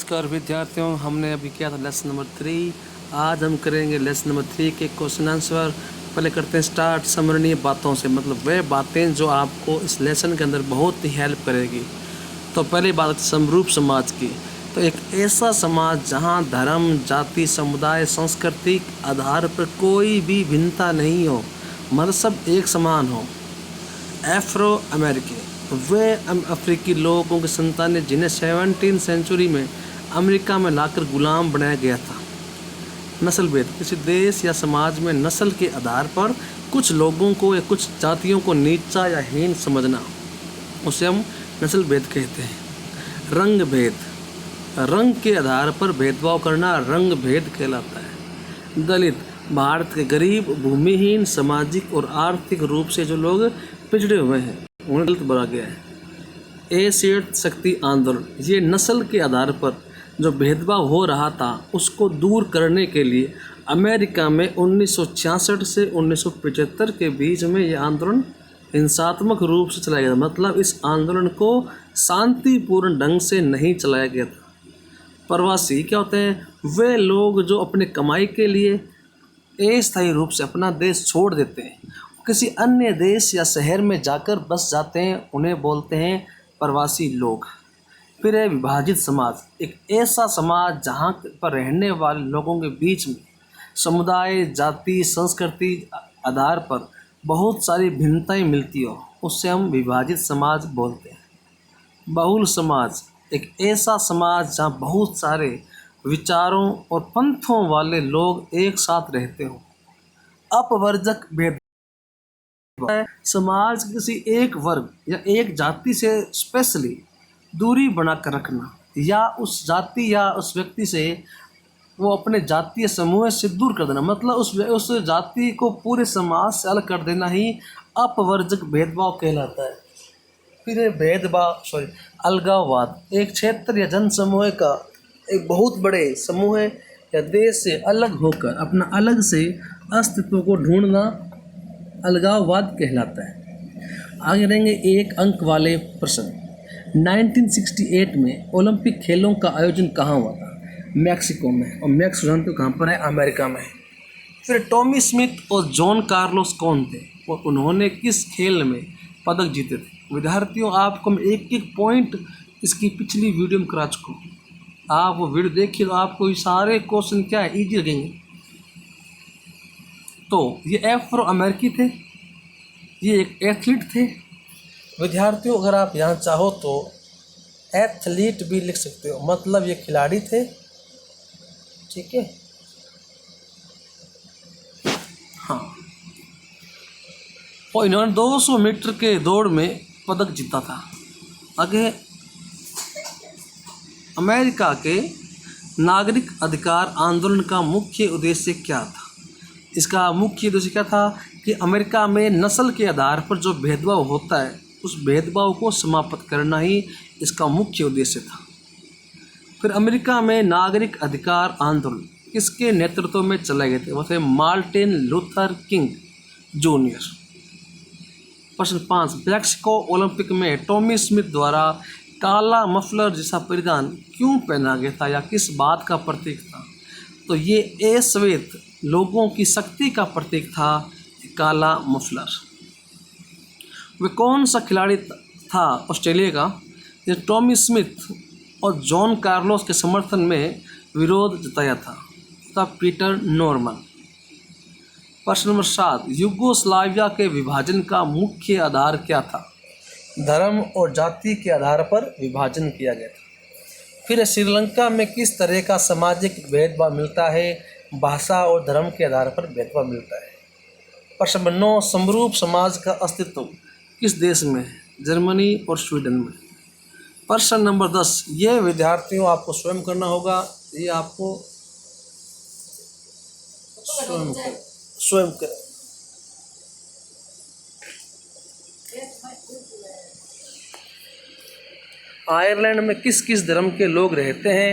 नमस्कार विद्यार्थियों, हमने अभी किया था लेसन नंबर 3। आज हम करेंगे लेसन नंबर 3 के क्वेश्चन आंसर। पहले करते हैं स्टार्ट स्मरणीय बातों से, मतलब वह बातें जो आपको इस लेसन के अंदर बहुत ही हेल्प करेगी। तो पहली बात समरूप समाज की। तो एक ऐसा समाज जहां धर्म, जाति, समुदाय, सांस्कृतिक आधार पर कोई भी भिन्नता नहीं हो, मतलब सब एक समान हो। एफ्रो अमेरिकी, वे अफ्रीकी लोगों की संतानें जिन्हें 17वीं सेंचुरी में अमेरिका में लाकर गुलाम बनाया गया था। नस्ल भेद, किसी देश या समाज में नस्ल के आधार पर कुछ लोगों को या कुछ जातियों को नीचा या हीन समझना, उसे हम नस्ल भेद कहते हैं। रंग भेद, रंग के आधार पर भेदभाव करना रंग भेद कहलाता है। दलित, भारत के गरीब, भूमिहीन, सामाजिक और आर्थिक रूप से जो लोग पिछड़े हुए हैं उन्हें दलित बोला गया है। एशियट शक्ति आंदोलन, ये नस्ल के आधार पर जो भेदभाव हो रहा था उसको दूर करने के लिए अमेरिका में 1966 से 1975 के बीच में ये आंदोलन हिंसात्मक रूप से चलाया गया था। मतलब इस आंदोलन को शांतिपूर्ण ढंग से नहीं चलाया गया था। प्रवासी क्या होते हैं? वे लोग जो अपने कमाई के लिए अस्थायी रूप से अपना देश छोड़ देते हैं, किसी अन्य देश या शहर में जाकर बस जाते हैं, उन्हें बोलते हैं प्रवासी लोग। फिर है विभाजित समाज, एक ऐसा समाज जहाँ पर रहने वाले लोगों के बीच में समुदाय, जाति, संस्कृति आधार पर बहुत सारी भिन्नताएं मिलती हो, उससे हम विभाजित समाज बोलते हैं। बहुल समाज, एक ऐसा समाज जहाँ बहुत सारे विचारों और पंथों वाले लोग एक साथ रहते हो। अपवर्जक भेद, समाज किसी एक वर्ग या एक जाति से स्पेशली दूरी बनाकर रखना, या उस जाति या उस व्यक्ति से वो अपने जातीय समूह से दूर कर देना, मतलब उस जाति को पूरे समाज से अलग कर देना ही अपवर्जक भेदभाव कहलाता है। फिर अलगाववाद, एक क्षेत्र या जन समूह का एक बहुत बड़े समूह या देश से अलग होकर अपना अलग से अस्तित्व को ढूंढना अलगाववाद कहलाता है। आगे रहेंगे एक अंक वाले प्रश्न। 1968 में ओलंपिक खेलों का आयोजन कहाँ हुआ था? मैक्सिको में। और मैक्सिको जानते हो कहाँ पर है? अमेरिका में। फिर टॉमी स्मिथ और जॉन कार्लोस कौन थे और उन्होंने किस खेल में पदक जीते थे? विद्यार्थियों, आपको मैं एक एक पॉइंट इसकी पिछली वीडियो में करा चुका हूँ। आप वो वीडियो देखिए तो आपको ये सारे क्वेश्चन क्या है ईजी लगेंगे। तो ये एफ्रो अमेरिकी थे, ये एक एथलीट थे। विद्यार्थियों, अगर आप यहाँ चाहो तो एथलीट भी लिख सकते हो, मतलब ये खिलाड़ी थे, ठीक है। हाँ, और इन्होंने 200 मीटर के दौड़ में पदक जीता था। आगे अमेरिका के नागरिक अधिकार आंदोलन का मुख्य उद्देश्य क्या था? इसका मुख्य उद्देश्य क्या था कि अमेरिका में नस्ल के आधार पर जो भेदभाव होता है उस भेदभाव को समाप्त करना ही इसका मुख्य उद्देश्य था। फिर अमेरिका में नागरिक अधिकार आंदोलन किसके नेतृत्व में चलाए गए थे? वो थे मार्टिन लूथर किंग जूनियर। प्रश्न 5, मैक्सिको ओलंपिक में टॉमी स्मिथ द्वारा काला मफलर जैसा परिधान क्यों पहना गया था या किस बात का प्रतीक था? तो ये अश्वेत लोगों की शक्ति का प्रतीक था काला मफलर। वे कौन सा खिलाड़ी था ऑस्ट्रेलिया का जो टॉमी स्मिथ और जॉन कार्लोस के समर्थन में विरोध जताया था? Peter Norman. प्रश्न नंबर 7, युगोस्लाविया के विभाजन का मुख्य आधार क्या था? धर्म और जाति के आधार पर विभाजन किया गया था। फिर श्रीलंका में किस तरह का सामाजिक भेदभाव मिलता है? भाषा और धर्म के आधार पर भेदभाव मिलता है। प्रश्न नंबर 9, समरूप समाज का अस्तित्व किस देश में है? जर्मनी और स्वीडन में। प्रश्न नंबर 10, ये विद्यार्थियों आपको स्वयं करना होगा, ये आपको स्वयं कर। आयरलैंड में किस किस धर्म के लोग रहते हैं?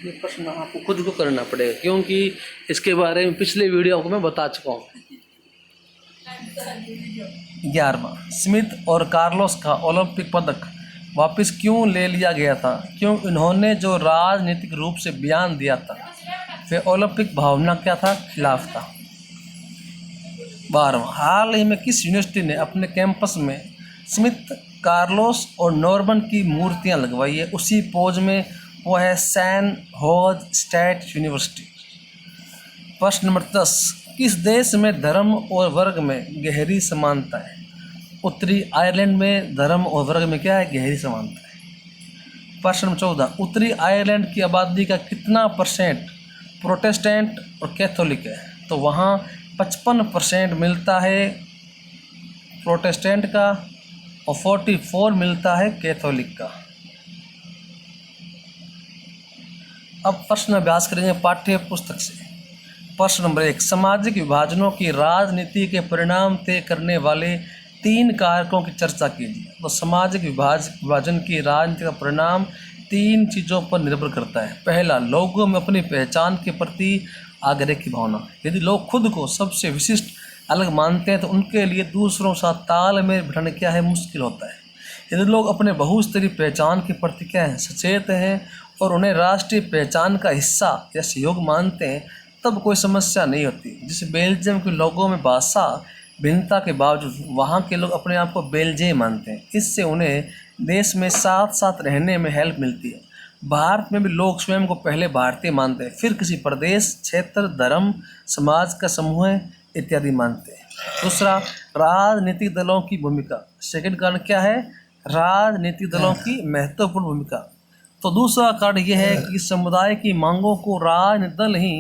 ये प्रश्न आपको खुद को करना पड़ेगा क्योंकि इसके बारे में पिछले वीडियो को मैं बता चुका हूँ। 11वां, स्मिथ और कार्लोस का ओलंपिक पदक वापस क्यों ले लिया गया था? क्यों इन्होंने जो राजनीतिक रूप से बयान दिया था वे ओलंपिक भावना क्या था? खिलाफ था। 12वां, हाल ही में किस यूनिवर्सिटी ने अपने कैंपस में स्मिथ, कार्लोस और नॉर्मन की मूर्तियां लगवाई है उसी पोज में? वो है सैन होज स्टेट यूनिवर्सिटी। प्रश्न नंबर 10, किस देश में धर्म और वर्ग में गहरी समानता है? उत्तरी आयरलैंड में धर्म और वर्ग में क्या है? गहरी समानता है। प्रश्न नंबर 14, उत्तरी आयरलैंड की आबादी का कितना % प्रोटेस्टेंट और कैथोलिक है? तो वहाँ 55% मिलता है प्रोटेस्टेंट का और 44 मिलता है कैथोलिक का। अब प्रश्न अभ्यास करेंगे पाठ्य पुस्तक से। प्रश्न नंबर 1, सामाजिक विभाजनों की राजनीति के परिणाम तय करने वाले 3 कारकों की चर्चा कीजिए। तो सामाजिक विभाजन की राजनीति का परिणाम 3 चीज़ों पर निर्भर करता है। पहला, लोगों में अपनी पहचान के प्रति आग्रह की भावना। यदि लोग खुद को सबसे विशिष्ट अलग मानते हैं तो उनके लिए दूसरों के साथ तालमेल बिठाना क्या है? मुश्किल होता है। यदि लोग अपने बहुस्तरीय पहचान के प्रति क्या है? सचेत हैं और उन्हें राष्ट्रीय पहचान का हिस्सा या सहयोग मानते हैं तब कोई समस्या नहीं होती। जैसे बेल्जियम के लोगों में भाषा भिन्नता के बावजूद वहाँ के लोग अपने आप को बेल्जियम मानते हैं। इससे उन्हें देश में साथ साथ रहने में हेल्प मिलती है। भारत में भी लोग स्वयं को पहले भारतीय मानते हैं, फिर किसी प्रदेश, क्षेत्र, धर्म, समाज का समूह इत्यादि मानते हैं। दूसरा, राजनीतिक दलों की भूमिका। सेकंड कारण क्या है? राजनीतिक दलों की महत्वपूर्ण भूमिका। तो दूसरा कारण यह है कि समुदाय की मांगों को राजनीतिक दल ही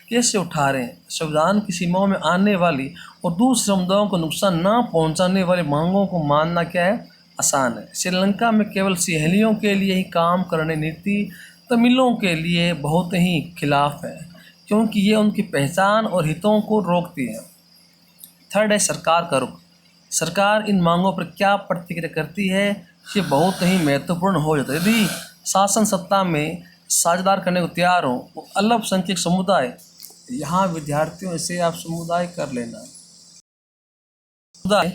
कैसे उठा रहे हैं। संविधान की सीमाओं में आने वाली और दूसरे समुदायों को नुकसान न पहुंचाने वाली मांगों को मानना क्या है? आसान है। श्रीलंका में केवल सिंहलियों के लिए ही काम करने नीति तमिलों के लिए बहुत ही खिलाफ है क्योंकि ये उनकी पहचान और हितों को रोकती है। थर्ड है सरकार का रुख। सरकार इन मांगों पर क्या प्रतिक्रिया करती है ये बहुत ही महत्वपूर्ण हो जाता है। यदि शासन सत्ता में साझेदार करने को तैयार हो वो अल्पसंख्यक समुदाय, यहाँ विद्यार्थियों से आप समुदाय कर लेना, समुदाय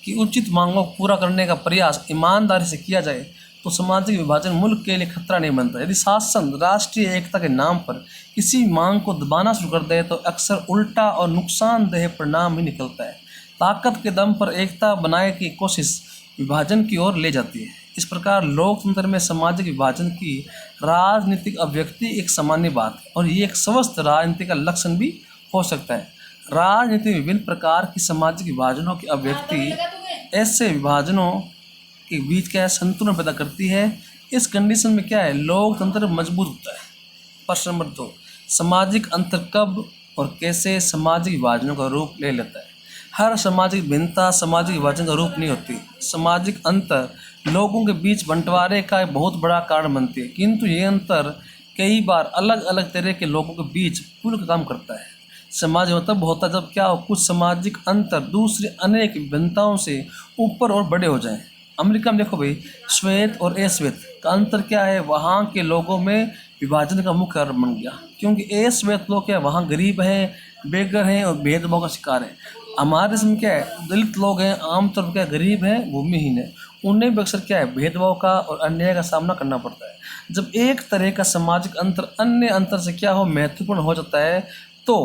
की उचित मांगों को पूरा करने का प्रयास ईमानदारी से किया जाए तो सामाजिक विभाजन मुल्क के लिए खतरा नहीं बनता। यदि शासन राष्ट्रीय एकता के नाम पर किसी मांग को दबाना शुरू कर दे तो अक्सर उल्टा और नुकसानदेह परिणाम ही निकलता है। ताकत के दम पर एकता बनाए की कोशिश विभाजन की ओर ले जाती है। इस प्रकार लोकतंत्र में सामाजिक विभाजन की राजनीतिक अभिव्यक्ति एक सामान्य बात है और ये एक स्वस्थ राजनीति का लक्षण भी हो सकता है। राजनीति में विभिन्न प्रकार की सामाजिक विभाजनों की अभिव्यक्ति ऐसे विभाजनों के बीच क्या है? संतुलन पैदा करती है। इस कंडीशन में क्या है? लोकतंत्र मजबूत होता है। प्रश्न नंबर 2, सामाजिक अंतर कब और कैसे सामाजिक विभाजनों का रूप ले लेता है? हर सामाजिक भिन्नता सामाजिक विभाजन का रूप नहीं होती। सामाजिक अंतर लोगों के बीच बंटवारे का एक बहुत बड़ा कारण बनती है, किंतु ये अंतर कई बार अलग अलग तरह के लोगों के बीच पुल का काम करता है। समाज मतलब होता है जब क्या हो, कुछ सामाजिक अंतर दूसरी अनेक भिन्नताओं से ऊपर और बड़े हो जाएं। अमेरिका में देखो भाई, श्वेत और अश्वेत का अंतर क्या है? वहाँ के लोगों में विभाजन का मुख्य कारण बन गया क्योंकि अश्वेत लोग क्या वहाँ गरीब हैं, बेघर हैं और भेदभाव का शिकार हैं। हमारे देश में क्या है? दलित लोग हैं, आमतौर पर क्या गरीब हैं, भूमिहीन हैं, उन्हें भी अक्सर क्या है? भेदभाव का और अन्याय का सामना करना पड़ता है। जब एक तरह का सामाजिक अंतर अन्य अंतर से क्या हो महत्वपूर्ण हो जाता है तो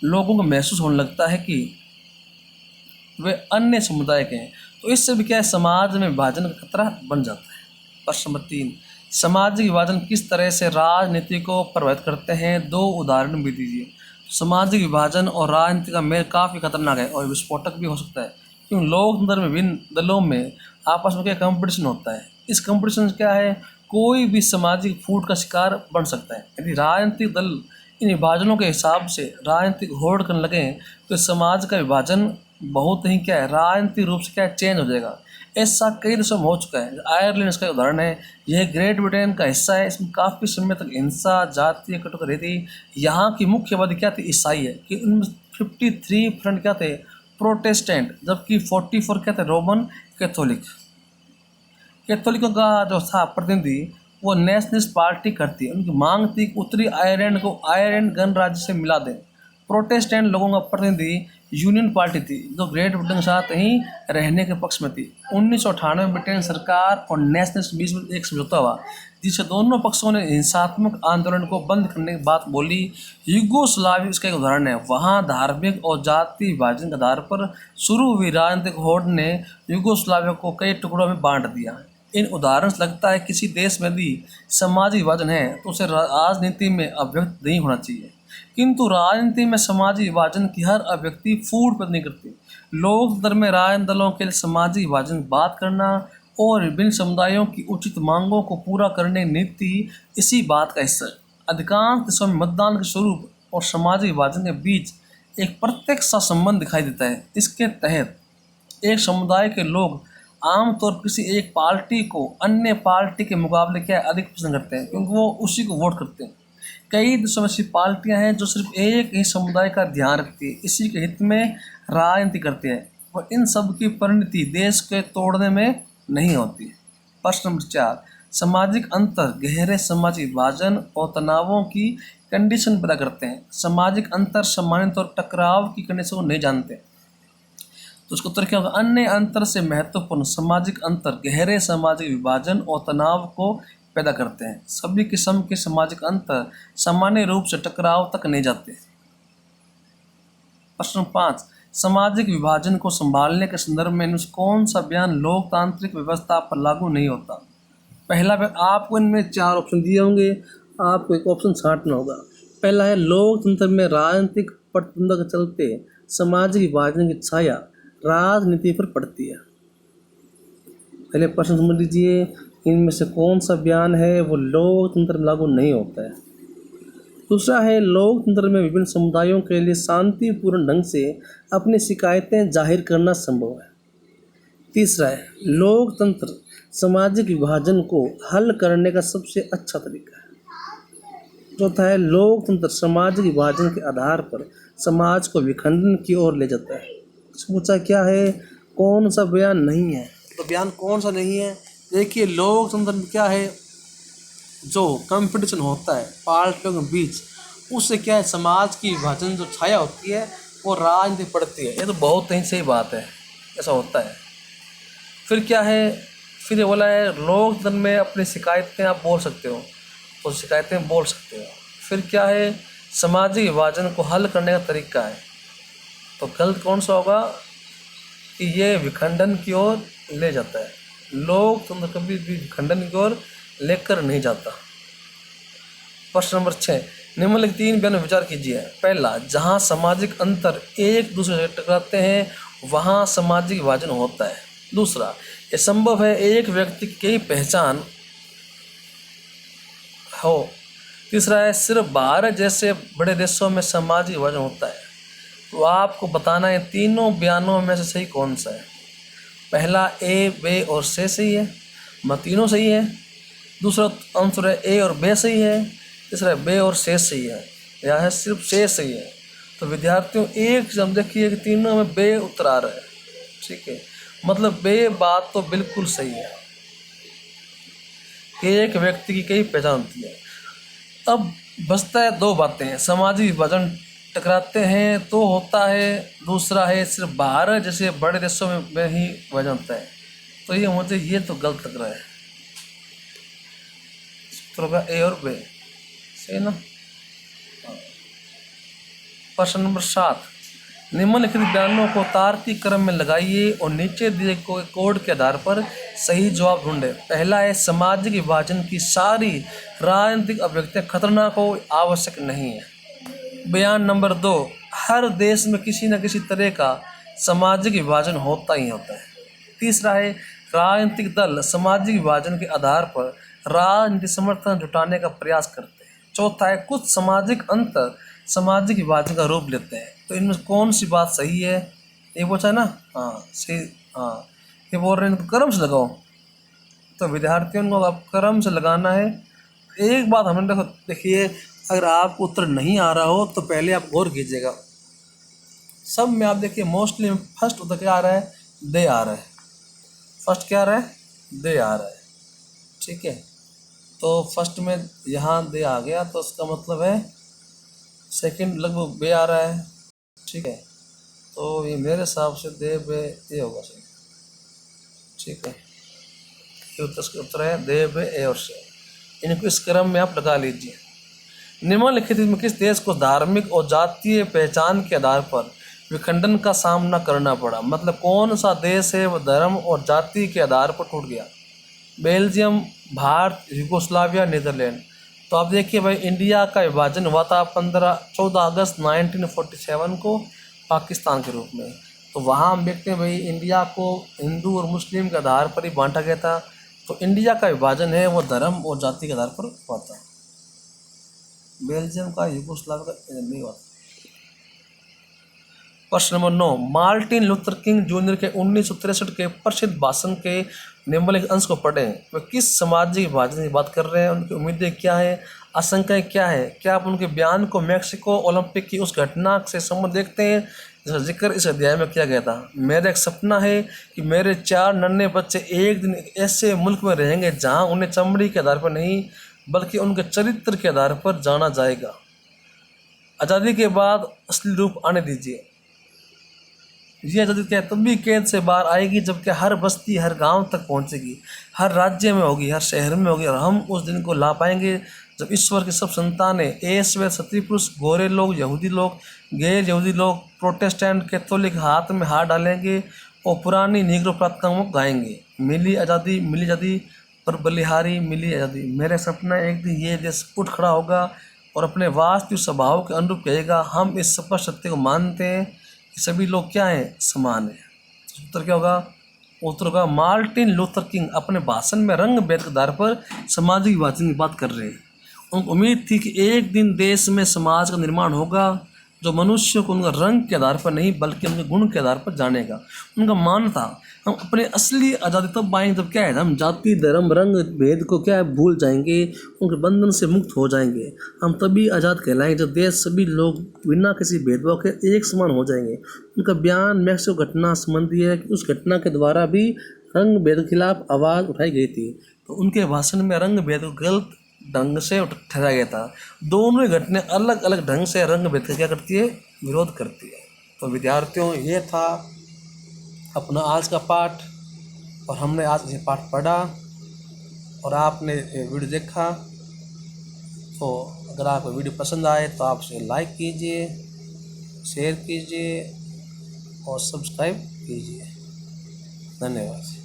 लोगों को महसूस होने लगता है कि वे अन्य समुदाय के हैं, तो इससे भी क्या है? समाज में विभाजन का खतरा बन जाता है। प्रश्न नंबर 3, सामाजिक विभाजन किस तरह से राजनीति को प्रभावित करते हैं? 2 उदाहरण भी दीजिए। सामाजिक विभाजन और राजनीति का मेल काफ़ी खतरनाक है और विस्फोटक भी हो सकता है क्योंकि लोकतंत्र में विभिन्न दलों में आपस में क्या कंपटीशन होता है। इस कंपटीशन से क्या है? कोई भी सामाजिक फूट का शिकार बन सकता है। यदि राजनीतिक दल इन विभाजनों के हिसाब से राजनीतिक होड़ करने लगे तो समाज का विभाजन बहुत ही क्या है? राजनीतिक रूप से क्या है? चेंज हो जाएगा। ऐसा कई देशों में हो चुका है। आयरलैंड इसका उदाहरण है। यह ग्रेट ब्रिटेन का हिस्सा है। इसमें काफ़ी समय तक हिंसा, जातीय कटुता थी। यहाँ की मुख्य आबादी क्या थी? ईसाई है कि उनमें 53% क्या थे? प्रोटेस्टेंट, जबकि 44 क्या थे? Roman Catholic. कैथोलिकों का जो था प्रतिनिधि वो नेशनलिस्ट पार्टी करती है। उनकी मांग थी कि उत्तरी आयरलैंड को आयरलैंड गणराज्य से मिला दें प्रोटेस्टेंट लोगों का प्रतिनिधि यूनियन पार्टी थी जो ग्रेट ब्रिटेन के साथ ही रहने के पक्ष में थी। 1998 में ब्रिटेन सरकार और नेशनलिस्ट बीच में एक समझौता हुआ जिससे दोनों पक्षों ने हिंसात्मक आंदोलन को बंद करने की बात बोली। यूगोस्लाविया इसका एक उदाहरण है। वहाँ धार्मिक और जाति विभाजन के आधार पर शुरू हुई राजनीतिक होड़ ने यूगोस्लाविया को कई टुकड़ों में बांट दिया। इन उदाहरण से लगता है किसी देश में यदि सामाजिक विभाजन है तो उसे राजनीति में अभिव्यक्त नहीं होना चाहिए, किंतु राजनीति में सामाजिक विभाजन की हर अभिव्यक्ति फूट पैदा नहीं करती। लोकतंत्र में राजनीतिक दलों के लिए सामाजिक विभाजन बात करना और विभिन्न समुदायों की उचित मांगों को पूरा करने की नीति इसी बात का हिस्सा है। अधिकांश देशों में मतदान के स्वरूप और सामाजिक विभाजन के बीच एक प्रत्यक्ष संबंध दिखाई देता है। इसके तहत एक समुदाय के लोग आमतौर पर किसी एक पार्टी को अन्य पार्टी के मुकाबले क्या अधिक पसंद करते हैं, क्योंकि वो उसी को वोट करते हैं। कई देशों में ऐसी पार्टियां हैं जो सिर्फ एक ही समुदाय का ध्यान रखती है, इसी के हित में राजनीति करती है और इन सब की परिणति देश के तोड़ने में नहीं होती। प्रश्न नंबर 4, सामाजिक अंतर गहरे सामाजिक विभाजन और तनावों की कंडीशन पैदा करते हैं। सामाजिक अंतर सामान्य तौर पर टकराव की कंडीशन को नहीं जानते, तो उसका उत्तर क्या होगा? अन्य अंतर से महत्वपूर्ण सामाजिक अंतर गहरे सामाजिक विभाजन और तनाव को पैदा करते हैं। सभी किस्म के सामाजिक अंतर सामान्य रूप से टकराव तक नहीं जाते। प्रश्न 5, सामाजिक विभाजन को संभालने के संदर्भ में कौन सा बयान लोकतांत्रिक व्यवस्था पर लागू नहीं होता? पहला, आपको इनमें 4 ऑप्शन दिए होंगे, आपको एक ऑप्शन छांटना होगा। पहला है लोकतंत्र में राजनीतिक प्रतिबंधों के चलते सामाजिक विभाजन की छाया राजनीति पर पड़ती है। पहले प्रश्न समझ लीजिए, इनमें से कौन सा बयान है वो लोकतंत्र में लागू नहीं होता है। दूसरा है लोकतंत्र में विभिन्न समुदायों के लिए शांतिपूर्ण ढंग से अपनी शिकायतें जाहिर करना संभव है। तीसरा है लोकतंत्र सामाजिक विभाजन को हल करने का सबसे अच्छा तरीका है। चौथा है लोकतंत्र सामाजिक विभाजन के आधार पर समाज को विखंडन की ओर ले जाता है। पूछा क्या है, कौन सा बयान नहीं है, तो बयान कौन सा नहीं है? देखिए, लोकतंत्र में क्या है, जो कंपटीशन होता है पार्टियों के बीच, उससे क्या है समाज की विभाजन जो छाया होती है वो राजनीति पड़ती है। ये तो बहुत ही सही बात है, ऐसा होता है। फिर क्या है, फिर ये बोला है लोकतंत्र में अपनी शिकायतें आप बोल सकते हो, तो शिकायतें बोल सकते हो। फिर क्या है, सामाजिक विभाजन को हल करने का तरीका है, तो गलत कौन सा होगा कि ये विखंडन की ओर ले जाता है। लोकतंत्र कभी भी विखंडन की ओर लेकर नहीं जाता। प्रश्न नंबर 6, निम्नलिखित 3 बयान में विचार कीजिए। पहला, जहाँ सामाजिक अंतर एक दूसरे से टकराते हैं वहाँ सामाजिक विभाजन होता है। दूसरा, ये संभव है एक व्यक्ति की कई पहचान हो। तीसरा है सिर्फ भारत जैसे बड़े देशों में सामाजिक विभाजन होता है। तो आपको बताना है तीनों बयानों में से सही कौन सा है। पहला ए, बे और से सही है, तीनों सही है। दूसरा आंसर है ए और बे सही है। तीसरा बे और से सही है, या है सिर्फ से सही है। तो विद्यार्थियों एक हम देखिए कि तीनों में बे उत्तर आ रहा है, ठीक है, मतलब बे बात तो बिल्कुल सही है। एक व्यक्ति की कई पहचान होती है। अब बचता है 2 बातें, सामाजिक विभाजन टकराते हैं तो होता है, दूसरा है सिर्फ भारत जैसे बड़े देशों में ही विभाजन होता है। तो ये मुझे ये तो गलत लग रहा है, तो होगा ए और बे, सही ना। प्रश्न नंबर 7, निम्नलिखित बयानों को तार्किक क्रम में लगाइए और नीचे दिए कोड के आधार पर सही जवाब ढूंढें। पहला है सामाजिक विभाजन की सारी राजनीतिक अभिव्यक्तियां खतरनाक हो, आवश्यक नहीं है। बयान नंबर 2, हर देश में किसी न किसी तरह का सामाजिक विभाजन होता ही होता है। तीसरा है राजनीतिक दल सामाजिक विभाजन के आधार पर राजनीतिक समर्थन जुटाने का प्रयास करते हैं। चौथा है कुछ सामाजिक अंतर सामाजिक विभाजन का रूप लेते हैं। तो इनमें कौन सी बात सही है? ये पूछा है ना, हाँ सही, हाँ ये बोल रहे हैं इनको क्रम से लगाओ। तो विद्यार्थियों को अब क्रम से लगाना है। एक बात हमने देखिए, अगर आपको उत्तर नहीं आ रहा हो तो पहले आप गौर कीजिएगा। सब में आप देखिए मोस्टली फर्स्ट उत्तर क्या आ रहा है, दे आ रहा है। फर्स्ट क्या आ रहा है, दे आ रहा है, ठीक है। तो फर्स्ट में यहाँ दे आ गया तो उसका मतलब है सेकंड लगभग बे आ रहा है, ठीक है। तो ये मेरे हिसाब से दे बे ये होगा सही, ठीक है। ये उत्तर है दे बे ए और से। इनको इस क्रम में आप लगा लीजिए। निम्नलिखित में किस देश को धार्मिक और जातीय पहचान के आधार पर विखंडन का सामना करना पड़ा? मतलब कौन सा देश है वो धर्म और जाति के आधार पर टूट गया? Belgium, Bharat, Yugoslavia, Netherland. तो आप देखिए भाई, इंडिया का विभाजन हुआ था 14 अगस्त 1947 को पाकिस्तान के रूप में। तो वहाँ हम देखते हैं भाई, इंडिया को हिंदू और मुस्लिम के आधार पर ही बांटा गया था। तो इंडिया का विभाजन है वो धर्म और जाति के आधार पर हुआ था। बेल्जियम का, यूगोस्लाविया का नहीं हुआ था। प्रश्न number 9, Martin Luther king junior के 1963 के प्रसिद्ध भाषण के निम्नलिखित अंश को पढ़ें। वे किस सामाजिक विभाजन की बात कर रहे हैं? उनकी उम्मीदें क्या है, आशंकाएं क्या है? क्या आप उनके बयान को मैक्सिको ओलंपिक की उस घटना से संबंध देखते हैं जिसका जिक्र इस अध्याय में किया गया था? मेरा एक सपना है कि मेरे 4 नन्हे बच्चे एक दिन ऐसे मुल्क में रहेंगे जहाँ उन्हें चमड़ी के आधार पर नहीं बल्कि उनके चरित्र के आधार पर जाना जाएगा। आज़ादी के बाद असली रूप आने दीजिए। ये आज़ादी क्या तभी कैद से बाहर आएगी जबकि हर बस्ती, हर गांव तक पहुंचेगी, हर राज्य में होगी, हर शहर में होगी। और हम उस दिन को ला पाएंगे जब ईश्वर की सब संतानें, ऐश्वर्य, स्त्री पुरुष, गोरे लोग, यहूदी लोग, गैर यहूदी लोग, प्रोटेस्टेंट, कैथोलिक हाथ में हाथ डालेंगे और पुरानी नीग्रो प्रार्थनाओं को गाएंगे। मिली आज़ादी पर बलिहारी मिली आज़ादी। मेरा सपना है एक दिन ये देश उठ खड़ा होगा और अपने वास्तविक स्वभाव के अनुरूप कहेगा, हम इस स्पष्ट सत्य को मानते हैं कि सभी लोग क्या हैं, समान हैं। तो उत्तर क्या होगा? उत्तर होगा मार्टिन लूथर किंग अपने भाषण में रंग भेद के आधार पर सामाजिक विभाजन की बात कर रहे हैं। उनको उम्मीद थी कि एक दिन देश में समाज का निर्माण होगा जो मनुष्य को उनका रंग के आधार पर नहीं बल्कि उनके गुण के आधार पर जानेगा। उनका मान था हम अपने असली आज़ादी तब पाएंगे जब क्या है, हम जाति, धर्म, रंग भेद को क्या है भूल जाएंगे, उनके बंधन से मुक्त हो जाएंगे। हम तभी आज़ाद कहलाएंगे जब देश सभी लोग बिना किसी भेदभाव के एक समान हो जाएंगे। उनका बयान मैक्सिको घटना संबंधी है कि उस घटना के द्वारा भी रंग भेद के खिलाफ आवाज़ उठाई गई थी। तो उनके भाषण में रंग भेद को गलत ढंग से ठहराया गया था। दोनों ही घटनाएं अलग अलग ढंग से रंग भेद का क्या करती है, विरोध करती है। तो विद्यार्थियों, ये था अपना आज का पाठ और हमने आज ये पाठ पढ़ा और आपने वीडियो देखा। तो अगर आपको वीडियो पसंद आए तो आप इसे लाइक कीजिए, शेयर कीजिए और सब्सक्राइब कीजिए। धन्यवाद।